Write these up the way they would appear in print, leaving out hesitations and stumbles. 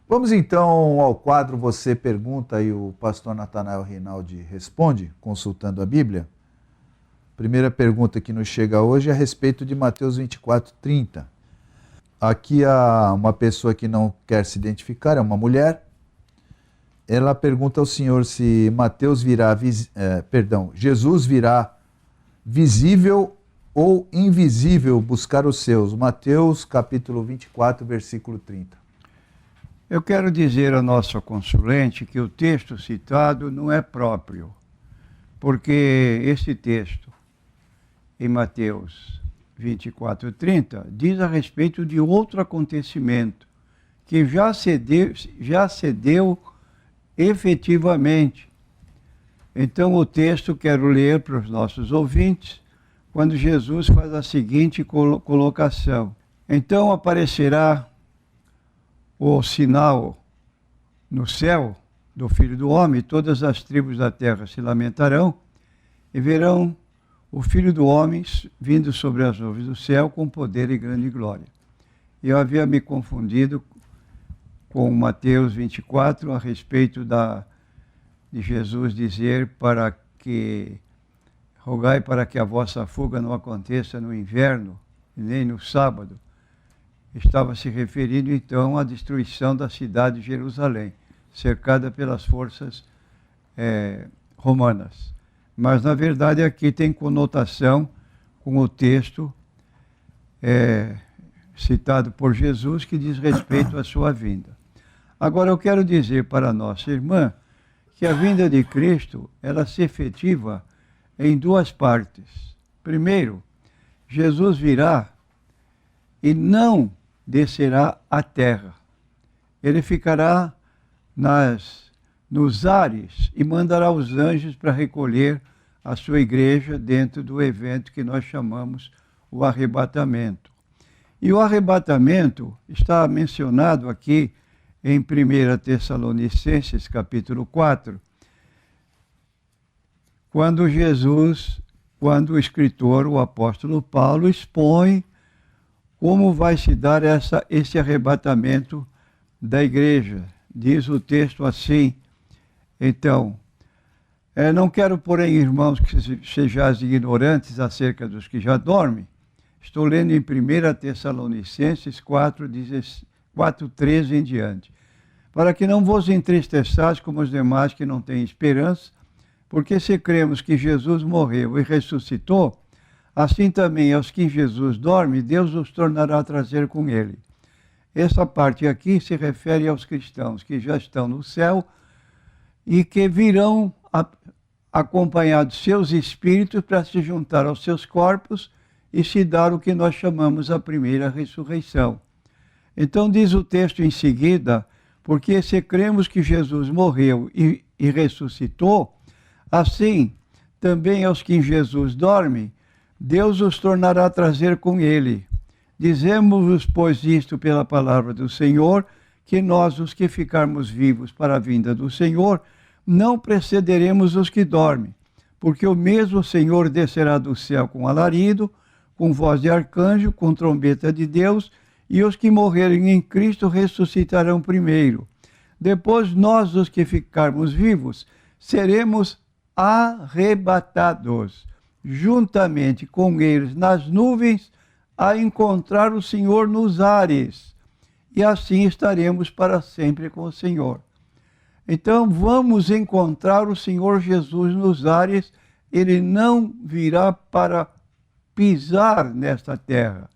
Vamos então ao quadro Você Pergunta e o pastor Natanael Rinaldi responde, consultando a Bíblia. Primeira pergunta que nos chega hoje é a respeito de Mateus 24:30. Aqui há uma pessoa que não quer se identificar, é uma mulher. Ela pergunta ao Senhor se Jesus virá visível ou invisível buscar os seus. Mateus capítulo 24, versículo 30. Eu quero dizer ao nosso consulente que o texto citado não é próprio, porque esse texto, em Mateus 24:30, diz a respeito de outro acontecimento, que já se deu efetivamente. Então o texto quero ler para os nossos ouvintes, quando Jesus faz a seguinte colocação. Então aparecerá o sinal no céu do Filho do Homem, todas as tribos da terra se lamentarão e verão o Filho do Homem vindo sobre as nuvens do céu com poder e grande glória. Eu havia me confundido com Mateus 24 a respeito de Jesus dizer rogai para que a vossa fuga não aconteça no inverno, nem no sábado. Estava se referindo então à destruição da cidade de Jerusalém, cercada pelas forças romanas. Mas na verdade aqui tem conotação com o texto citado por Jesus, que diz respeito à sua vinda. Agora eu quero dizer para a nossa irmã que a vinda de Cristo, ela se efetiva em duas partes. Primeiro, Jesus virá e não descerá à terra. Ele ficará nos ares e mandará os anjos para recolher a sua igreja dentro do evento que nós chamamos o arrebatamento. E o arrebatamento está mencionado aqui em 1 Tessalonicenses, capítulo 4, quando o escritor, o apóstolo Paulo, expõe como vai se dar esse arrebatamento da igreja. Diz o texto assim, então, não quero, porém, irmãos, que sejais ignorantes acerca dos que já dormem. Estou lendo em 1 Tessalonicenses 4:13 em diante. Para que não vos entristeçais como os demais que não têm esperança, porque se cremos que Jesus morreu e ressuscitou, assim também aos que em Jesus dorme, Deus os tornará a trazer com ele. Essa parte aqui se refere aos cristãos que já estão no céu e que virão acompanhados seus espíritos para se juntar aos seus corpos e se dar o que nós chamamos a primeira ressurreição. Então diz o texto em seguida, porque se cremos que Jesus morreu e ressuscitou, assim também aos que em Jesus dormem, Deus os tornará a trazer com ele. Dizemos-vos, pois, isto pela palavra do Senhor, que nós, os que ficarmos vivos para a vinda do Senhor, não precederemos os que dormem, porque o mesmo Senhor descerá do céu com alarido, com voz de arcanjo, com trombeta de Deus, e os que morrerem em Cristo ressuscitarão primeiro. Depois nós, os que ficarmos vivos, seremos arrebatados, juntamente com eles nas nuvens, a encontrar o Senhor nos ares, e assim estaremos para sempre com o Senhor. Então vamos encontrar o Senhor Jesus nos ares. Ele não virá para pisar nesta terra,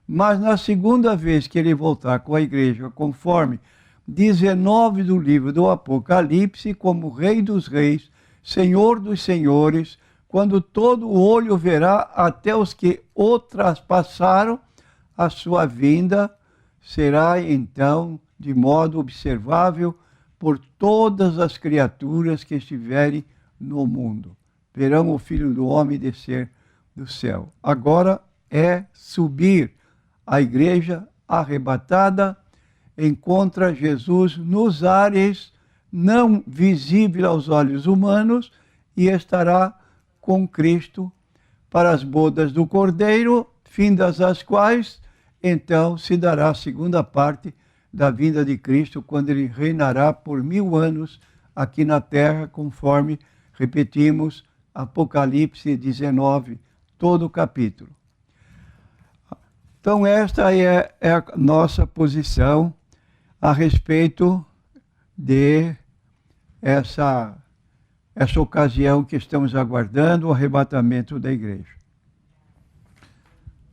mas na segunda vez que ele voltar com a igreja, conforme 19 do livro do Apocalipse, como Rei dos Reis, Senhor dos Senhores, quando todo o olho verá, até os que o traspassaram, a sua vinda será então de modo observável por todas as criaturas que estiverem no mundo. Verão o Filho do Homem descer do céu. Agora é subir. A igreja arrebatada encontra Jesus nos ares, não visível aos olhos humanos, e estará com Cristo para as bodas do Cordeiro, findas as quais, então se dará a segunda parte da vinda de Cristo, quando ele reinará por 1000 anos aqui na terra, conforme repetimos Apocalipse 19, todo o capítulo. Então, esta é a nossa posição a respeito de essa ocasião que estamos aguardando, o arrebatamento da igreja.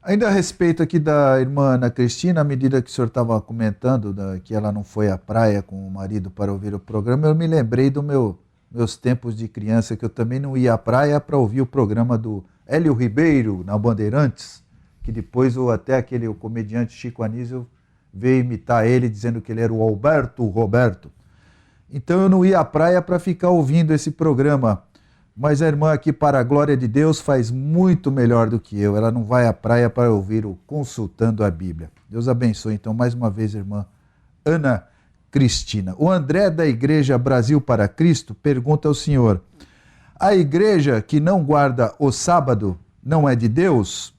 Ainda a respeito aqui da irmã Ana Cristina, à medida que o senhor estava comentando que ela não foi à praia com o marido para ouvir o programa, eu me lembrei dos meus tempos de criança, que eu também não ia à praia para ouvir o programa do Hélio Ribeiro, na Bandeirantes, que depois o comediante Chico Anísio veio imitar ele, dizendo que ele era o Alberto Roberto. Então eu não ia à praia para ficar ouvindo esse programa. Mas a irmã aqui, para a glória de Deus, faz muito melhor do que eu. Ela não vai à praia para ouvir o Consultando a Bíblia. Deus abençoe, então, mais uma vez, irmã Ana Cristina. O André, da Igreja Brasil para Cristo, pergunta ao senhor: a igreja que não guarda o sábado não é de Deus?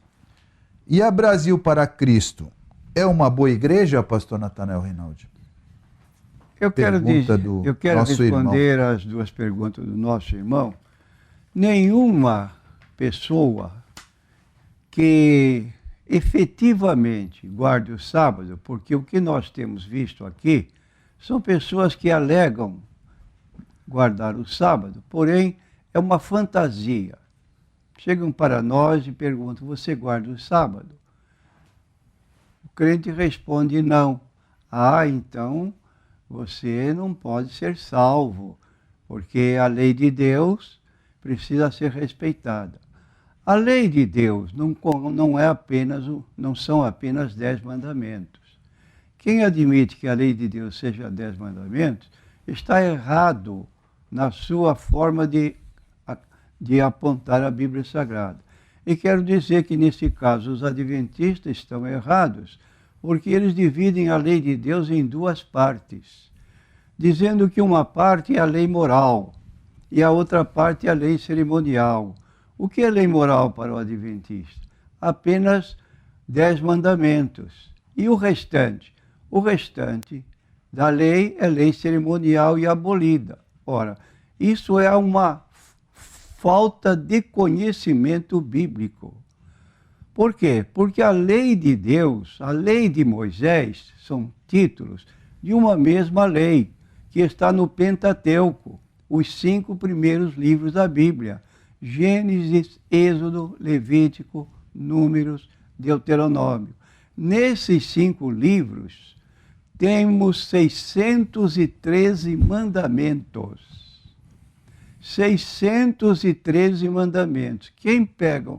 E a Brasil para Cristo é uma boa igreja, pastor Natanael Rinaldi? Eu quero responder às duas perguntas do nosso irmão. Nenhuma pessoa que efetivamente guarde o sábado, porque o que nós temos visto aqui são pessoas que alegam guardar o sábado, porém é uma fantasia. Chegam para nós e perguntam: você guarda o sábado? O crente responde: não. Ah, então você não pode ser salvo, porque a lei de Deus precisa ser respeitada. A lei de Deus não são apenas 10 mandamentos. Quem admite que a lei de Deus seja 10 mandamentos está errado na sua forma de apontar a Bíblia Sagrada. E quero dizer que, nesse caso, os adventistas estão errados, porque eles dividem a lei de Deus em duas partes, dizendo que uma parte é a lei moral e a outra parte é a lei cerimonial. O que é lei moral para o adventista? Apenas 10 mandamentos. E o restante? O restante da lei é lei cerimonial e abolida. Ora, isso é uma falta de conhecimento bíblico. Por quê? Porque a lei de Deus, a lei de Moisés, são títulos de uma mesma lei, que está no Pentateuco, os 5 primeiros livros da Bíblia: Gênesis, Êxodo, Levítico, Números, Deuteronômio. Nesses 5 livros, temos 613 mandamentos. 613 mandamentos. Quem pega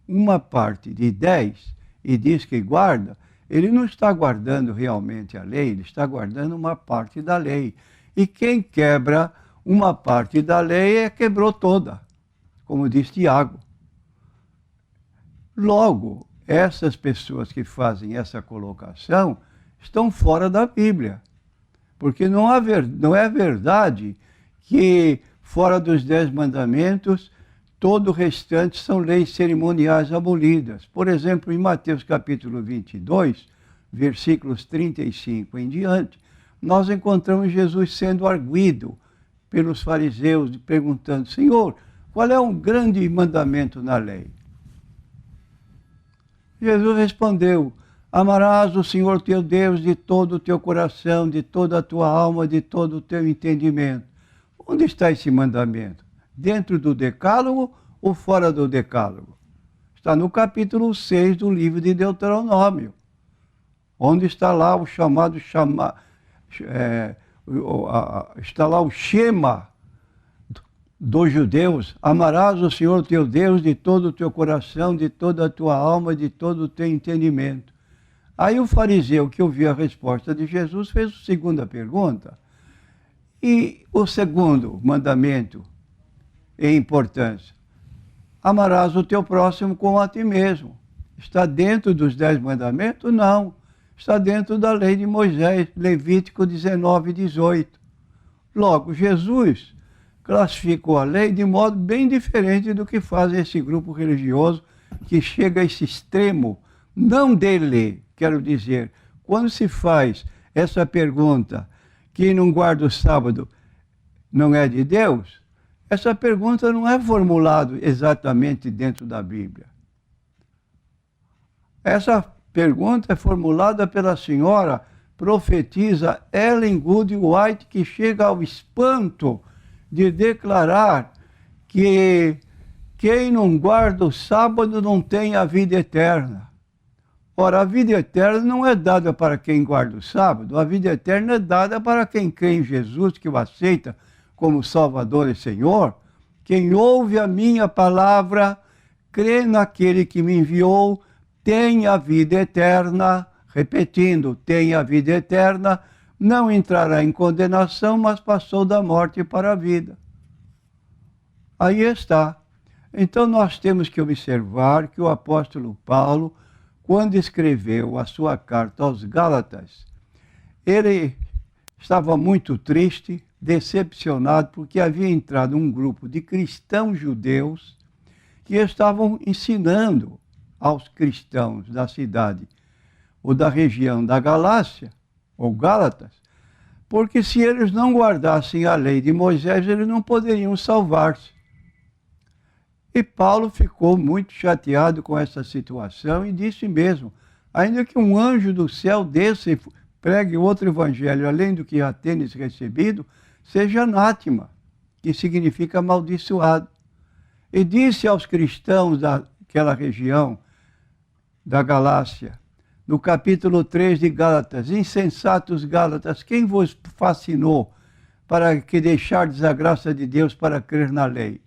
uma parte de 10 e diz que guarda, ele não está guardando realmente a lei, ele está guardando uma parte da lei. E quem quebra uma parte da lei quebrou toda, como diz Tiago. Logo, essas pessoas que fazem essa colocação estão fora da Bíblia, porque não é verdade que fora dos 10 mandamentos, todo o restante são leis cerimoniais abolidas. Por exemplo, em Mateus capítulo 22, versículos 35 em diante, nós encontramos Jesus sendo arguido pelos fariseus, perguntando: Senhor, qual é um grande mandamento na lei? Jesus respondeu: amarás o Senhor teu Deus de todo o teu coração, de toda a tua alma, de todo o teu entendimento. Onde está esse mandamento? Dentro do Decálogo ou fora do Decálogo? Está no capítulo 6 do livro de Deuteronômio, onde está lá o chamado está lá o Shema dos judeus: amarás o Senhor teu Deus de todo o teu coração, de toda a tua alma, de todo o teu entendimento. Aí o fariseu, que ouviu a resposta de Jesus, fez a segunda pergunta. E o segundo mandamento em importância: amarás o teu próximo como a ti mesmo. Está dentro dos 10 mandamentos? Não. Está dentro da lei de Moisés, Levítico 19, 18. Logo, Jesus classificou a lei de modo bem diferente do que faz esse grupo religioso que chega a esse extremo, não de ler, quero dizer, quando se faz essa pergunta, quem não guarda o sábado não é de Deus? Essa pergunta não é formulada exatamente dentro da Bíblia. Essa pergunta é formulada pela senhora profetisa Ellen Good White, que chega ao espanto de declarar que quem não guarda o sábado não tem a vida eterna. Ora, a vida eterna não é dada para quem guarda o sábado, a vida eterna é dada para quem crê em Jesus, que o aceita como Salvador e Senhor. Quem ouve a minha palavra, crê naquele que me enviou, tem a vida eterna. Repetindo, tem a vida eterna, não entrará em condenação, mas passou da morte para a vida. Aí está. Então nós temos que observar que o apóstolo Paulo, quando escreveu a sua carta aos Gálatas, ele estava muito triste, decepcionado, porque havia entrado um grupo de cristãos judeus que estavam ensinando aos cristãos da cidade ou da região da Galácia, ou Gálatas, porque se eles não guardassem a lei de Moisés, eles não poderiam salvar-se. E Paulo ficou muito chateado com essa situação e disse mesmo, ainda que um anjo do céu desça e pregue outro evangelho, além do que já tendes recebido, seja anátema, que significa amaldiçoado. E disse aos cristãos daquela região da Galácia, no capítulo 3 de Gálatas, insensatos Gálatas, quem vos fascinou para que deixardes a graça de Deus para crer na lei?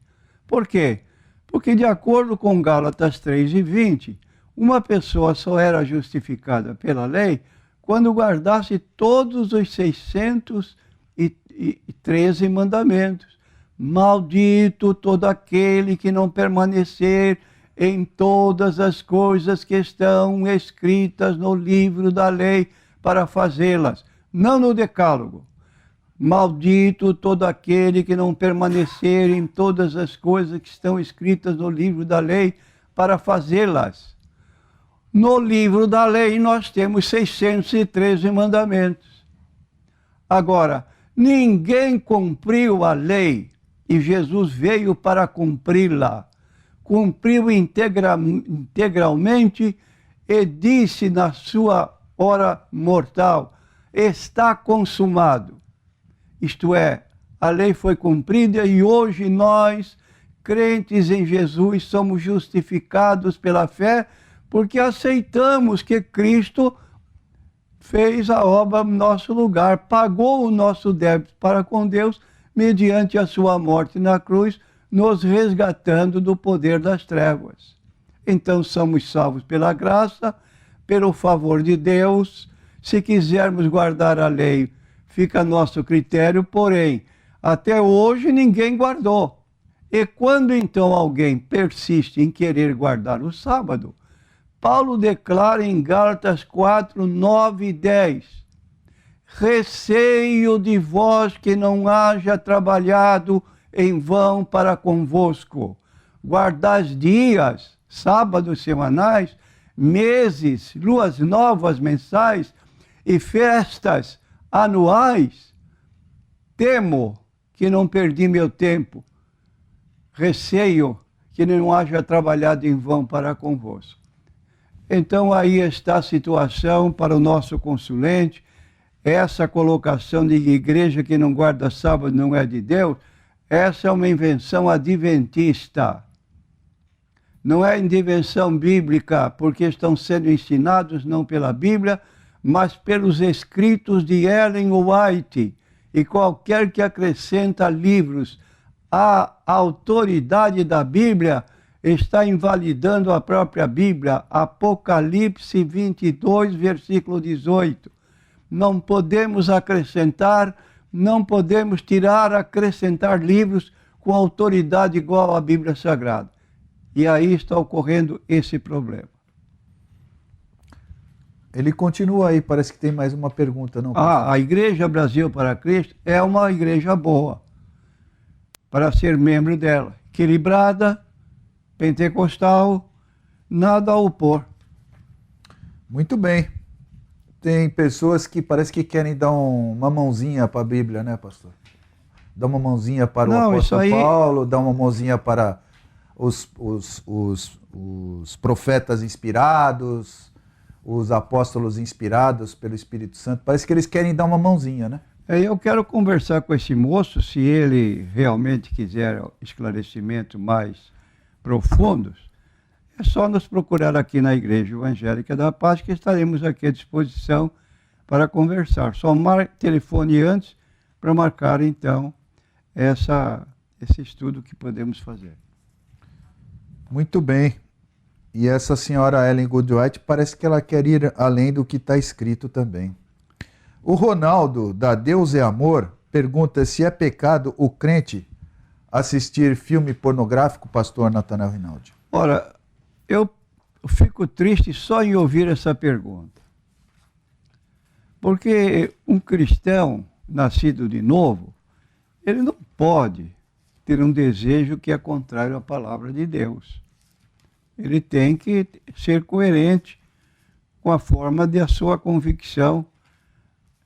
Por quê? Porque de acordo com Gálatas 3:20, uma pessoa só era justificada pela lei quando guardasse todos os 613 mandamentos. Maldito todo aquele que não permanecer em todas as coisas que estão escritas no livro da lei para fazê-las, não no decálogo. Maldito todo aquele que não permanecer em todas as coisas que estão escritas no livro da lei para fazê-las. No livro da lei nós temos 613 mandamentos. Agora, ninguém cumpriu a lei e Jesus veio para cumpri-la. Cumpriu integralmente e disse na sua hora mortal, está consumado. Isto é, a lei foi cumprida e hoje nós, crentes em Jesus, somos justificados pela fé porque aceitamos que Cristo fez a obra no nosso lugar, pagou o nosso débito para com Deus mediante a sua morte na cruz, nos resgatando do poder das trevas. Então somos salvos pela graça, pelo favor de Deus. Se quisermos guardar a lei, fica a nosso critério, porém, até hoje ninguém guardou. E quando então alguém persiste em querer guardar o sábado, Paulo declara em Gálatas 4, 9 e 10, receio de vós que não haja trabalhado em vão para convosco. Guardais dias, sábados semanais, meses, luas novas mensais e festas anuais. Temo que não perdi meu tempo. Receio que não haja trabalhado em vão para convosco. Então aí está a situação para o nosso consulente. Essa colocação de igreja que não guarda sábado não é de Deus, essa é uma invenção adventista. Não é invenção bíblica, porque estão sendo ensinados não pela Bíblia, mas pelos escritos de Ellen White. E qualquer que acrescenta livros à autoridade da Bíblia está invalidando a própria Bíblia. Apocalipse 22, versículo 18. Não podemos acrescentar, não podemos tirar, acrescentar livros com autoridade igual à Bíblia Sagrada. E aí está ocorrendo esse problema. Ele continua aí, parece que tem mais uma pergunta, não? A Igreja Brasil para Cristo é uma igreja boa para ser membro dela. Equilibrada, pentecostal, nada a opor. Muito bem. tem pessoas que parece que querem dar uma mãozinha para a Bíblia, né, pastor? Dá uma mãozinha para o apóstolo Paulo, dá uma mãozinha para os profetas inspirados, os apóstolos inspirados pelo Espírito Santo. Parece que eles querem dar uma mãozinha, né? Eu quero conversar com esse moço, se ele realmente quiser esclarecimento mais profundos, é só nos procurar aqui na Igreja Evangélica da Paz, que estaremos aqui à disposição para conversar. Só telefone antes para marcar, então, esse estudo que podemos fazer. Muito bem. E essa senhora Ellen Goodwhite parece que ela quer ir além do que está escrito também. O Ronaldo, da Deus é Amor, pergunta se é pecado o crente assistir filme pornográfico, pastor Natanael Rinaldi. Ora, eu fico triste só em ouvir essa pergunta. Porque um cristão nascido de novo, ele não pode ter um desejo que é contrário à palavra de Deus. Ele tem que ser coerente com a forma da sua convicção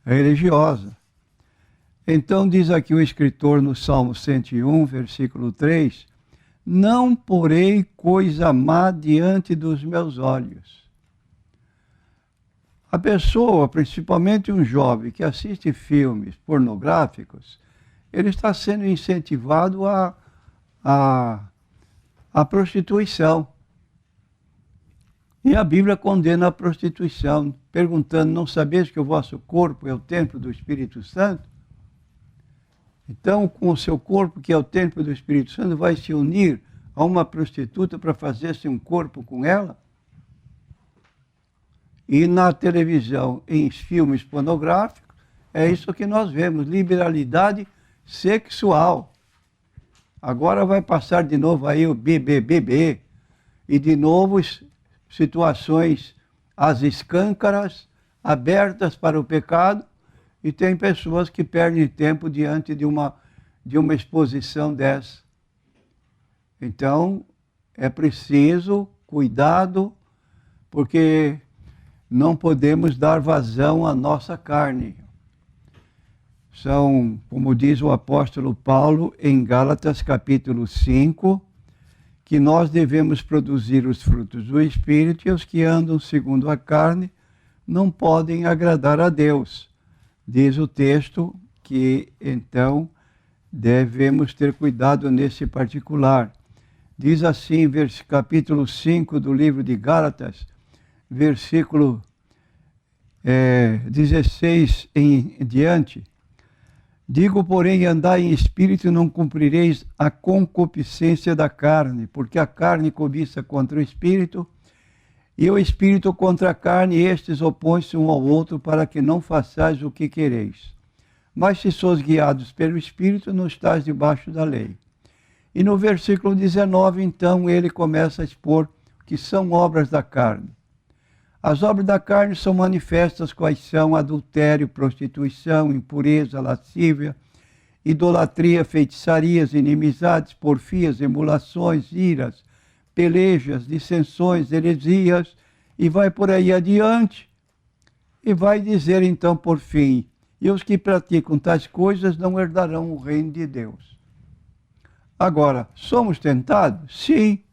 religiosa. Então diz aqui o escritor no Salmo 101, versículo 3, não porei coisa má diante dos meus olhos. A pessoa, principalmente um jovem que assiste filmes pornográficos, ele está sendo incentivado à prostituição. E a Bíblia condena a prostituição, perguntando, não sabeis que o vosso corpo é o templo do Espírito Santo? Então, com o seu corpo, que é o templo do Espírito Santo, vai se unir a uma prostituta para fazer-se um corpo com ela? E na televisão, em filmes pornográficos, é isso que nós vemos, liberalidade sexual. Agora vai passar de novo aí o BBBB, e de novo situações às escâncaras, abertas para o pecado, e tem pessoas que perdem tempo diante de uma exposição dessa. Então, é preciso cuidado, porque não podemos dar vazão à nossa carne. São, como diz o apóstolo Paulo em Gálatas capítulo 5, que nós devemos produzir os frutos do Espírito, e os que andam segundo a carne não podem agradar a Deus. Diz o texto que, então, devemos ter cuidado nesse particular. Diz assim, capítulo 5 do livro de Gálatas, versículo 16 em diante, digo, porém, andai em espírito e não cumprireis a concupiscência da carne, porque a carne cobiça contra o espírito, e o espírito contra a carne, e estes opõem-se um ao outro, para que não façais o que quereis. Mas se sois guiados pelo espírito, não estáis debaixo da lei. E no versículo 19, então, ele começa a expor que são obras da carne. As obras da carne são manifestas, quais são adultério, prostituição, impureza, lascívia, idolatria, feitiçarias, inimizades, porfias, emulações, iras, pelejas, dissensões, heresias, e vai por aí adiante, e vai dizer então por fim, e os que praticam tais coisas não herdarão o reino de Deus. Agora, somos tentados? Sim,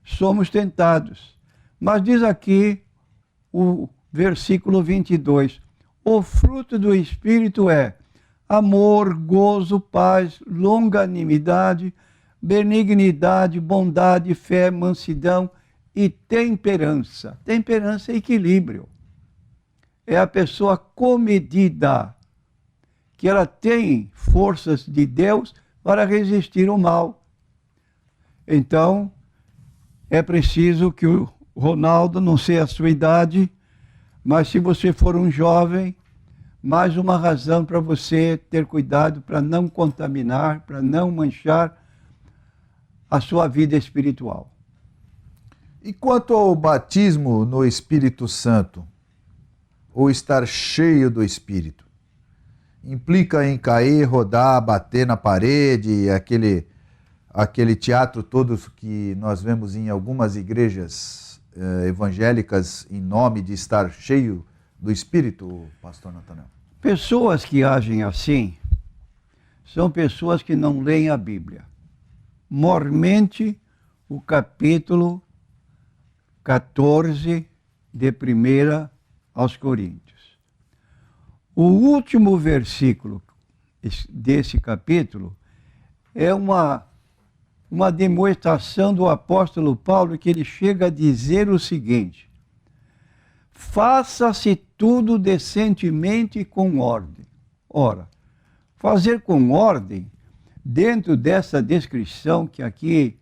somos tentados. Mas diz aqui o versículo 22, o fruto do Espírito é amor, gozo, paz, longanimidade, benignidade, bondade, fé, mansidão e temperança. Temperança é equilíbrio. É a pessoa comedida, que ela tem forças de Deus para resistir ao mal. Então, é preciso que o Ronaldo, não sei a sua idade, mas se você for um jovem, mais uma razão para você ter cuidado, para não contaminar, para não manchar a sua vida espiritual. E quanto ao batismo no Espírito Santo, ou estar cheio do Espírito? Implica em cair, rodar, bater na parede, aquele teatro todo que nós vemos em algumas igrejas evangélicas em nome de estar cheio do Espírito, pastor Natanael? Pessoas que agem assim são pessoas que não leem a Bíblia. Mormente o capítulo 14 de 1 aos Coríntios. O último versículo desse capítulo é uma demonstração do apóstolo Paulo, que ele chega a dizer o seguinte: faça-se tudo decentemente e com ordem. Ora, fazer com ordem, dentro dessa descrição que aqui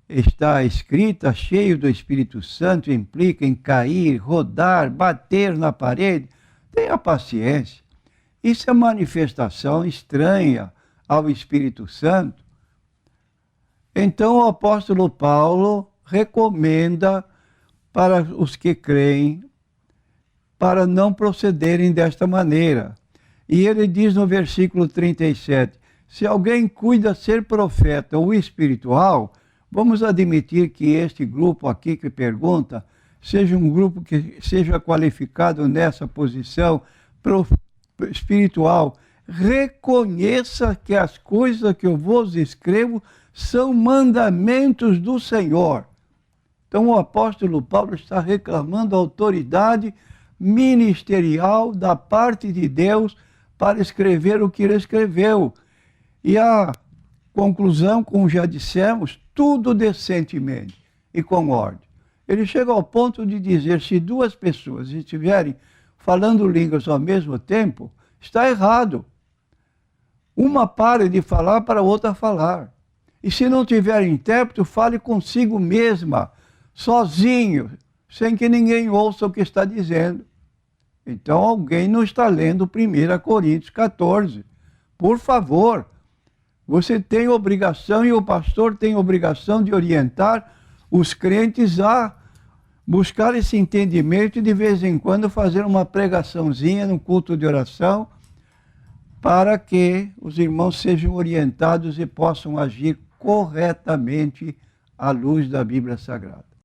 está escrita, cheio do Espírito Santo, implica em cair, rodar, bater na parede. Tenha paciência. Isso é manifestação estranha ao Espírito Santo. Então o apóstolo Paulo recomenda para os que creem para não procederem desta maneira. E ele diz no versículo 37, se alguém cuida ser profeta ou espiritual, vamos admitir que este grupo aqui que pergunta seja um grupo que seja qualificado nessa posição espiritual. Reconheça que as coisas que eu vos escrevo são mandamentos do Senhor. Então o apóstolo Paulo está reclamando a autoridade ministerial da parte de Deus para escrever o que ele escreveu. E a conclusão, como já dissemos, tudo decentemente e com ordem. Ele chega ao ponto de dizer, se duas pessoas estiverem falando línguas ao mesmo tempo, está errado. Uma pare de falar para a outra falar. E se não tiver intérprete, fale consigo mesma, sozinho, sem que ninguém ouça o que está dizendo. Então alguém não está lendo 1 Coríntios 14. Por favor, você tem obrigação e o pastor tem obrigação de orientar os crentes a buscar esse entendimento e de vez em quando fazer uma pregaçãozinha no culto de oração para que os irmãos sejam orientados e possam agir corretamente à luz da Bíblia Sagrada.